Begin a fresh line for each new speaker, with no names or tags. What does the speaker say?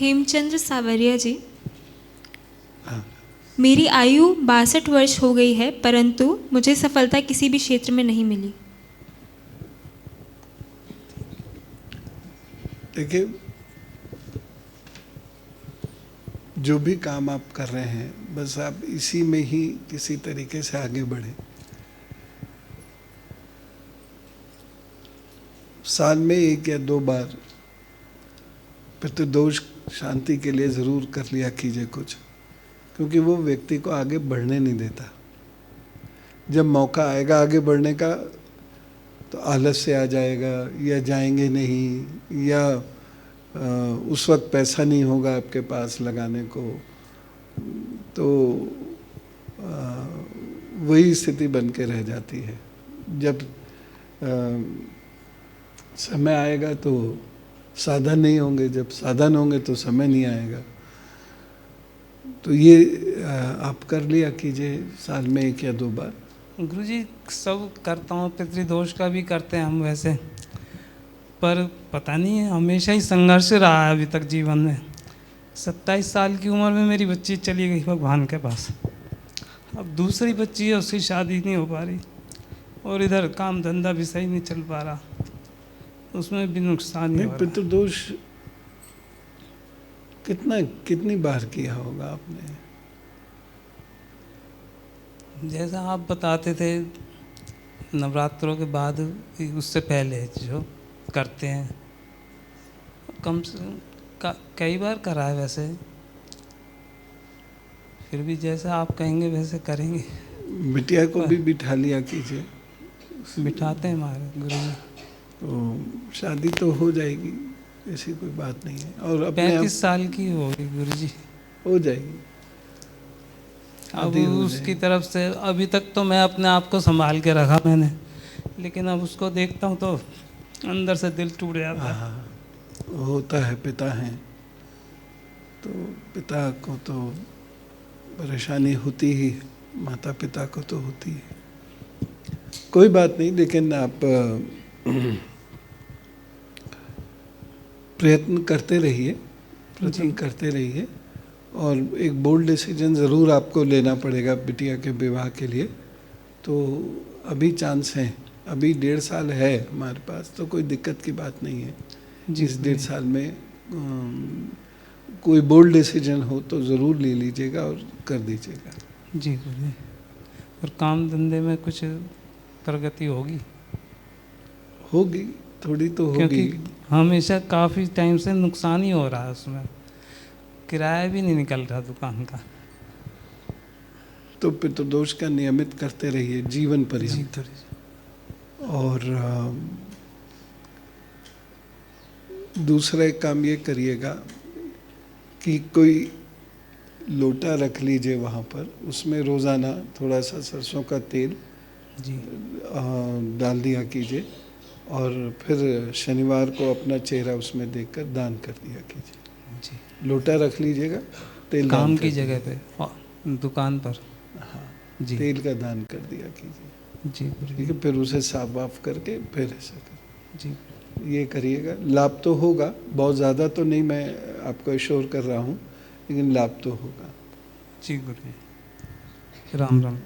हेमचंद्र सावरिया जी,
हाँ।
मेरी आयु 62 वर्ष हो गई है, परंतु मुझे सफलता किसी भी क्षेत्र में नहीं मिली।
देखिए, जो भी काम आप कर रहे हैं, बस आप इसी में ही किसी तरीके से आगे बढ़ें। साल में 1 या 2 बार पितृदोष शांति के लिए ज़रूर कर लिया कीजिए कुछ, क्योंकि वो व्यक्ति को आगे बढ़ने नहीं देता। जब मौका आएगा आगे बढ़ने का तो आलस्य आ जाएगा, या जाएंगे नहीं, या उस वक्त पैसा नहीं होगा आपके पास लगाने को, तो वही स्थिति बन के रह जाती है। जब समय आएगा तो साधन नहीं होंगे, जब साधन होंगे तो समय नहीं आएगा। तो ये आप कर लिया कीजिए साल में 1 या 2 बार।
गुरुजी सब करता हूँ, पितृदोष का भी करते हैं हम वैसे, पर पता नहीं है, हमेशा ही संघर्ष रहा है अभी तक जीवन में। 27 साल की उम्र में मेरी बच्ची चली गई भगवान के पास। अब दूसरी बच्ची है, उसकी शादी नहीं हो पा रही, और इधर काम धंधा भी सही नहीं चल पा रहा, उसमें भी नुकसान ही हो रहा है।
पितृदोष कितनी बार किया होगा आपने?
जैसा आप बताते थे नवरात्रों के बाद, उससे पहले जो करते हैं, कम से कई बार करा है वैसे, फिर भी जैसा आप कहेंगे वैसे करेंगे।
बिटिया को भी बिठा लिया कीजिए।
बिठाते हैं हमारे गुरुजी।
तो शादी तो हो जाएगी, ऐसी कोई बात नहीं है। और अपने
35 साल की होगी गुरुजी।
हो जाएगी।
अब उसकी तरफ से अभी तक तो मैं अपने आप को संभाल के रखा मैंने, लेकिन अब उसको देखता हूँ तो अंदर से दिल टूट जाता है।
होता है, पिता हैं तो पिता को तो परेशानी होती ही, माता पिता को तो होती है। कोई बात नहीं, लेकिन आप प्रयत्न करते रहिए, और एक बोल्ड डिसीजन ज़रूर आपको लेना पड़ेगा बिटिया के विवाह के लिए। तो अभी चांस है, अभी 1.5 साल है हमारे पास, तो कोई दिक्कत की बात नहीं है। इस 1.5 साल में कोई बोल्ड डिसीजन हो तो ज़रूर ले लीजिएगा और कर दीजिएगा।
जी गुरुजी। और काम धंधे में कुछ प्रगति होगी?
थोड़ी तो होगी,
क्योंकि हमेशा काफ़ी टाइम से नुकसान ही हो रहा है उसमें, किराया भी नहीं निकल रहा दुकान का।
तो पितृदोष का नियमित करते रहिए जीवन पर्यंत। और दूसरा एक काम ये करिएगा कि कोई लोटा रख लीजिए वहाँ पर, उसमें रोज़ाना थोड़ा सा सरसों का तेल
जी
डाल दिया कीजिए, और फिर शनिवार को अपना चेहरा उसमें देखकर दान कर दिया कीजिए।
जी।
लोटा रख लीजिएगा, तेल
काम की जगह पे, दुकान पर।
हाँ
जी।
तेल का दान कर दिया कीजिए।
जी
ठीक है, फिर उसे साफ वाफ करके फिर ऐसा कर।
जी
ये करिएगा, लाभ तो होगा। बहुत ज़्यादा तो नहीं मैं आपको एश्योर कर रहा हूँ, लेकिन लाभ तो होगा।
जी गुरु। राम राम।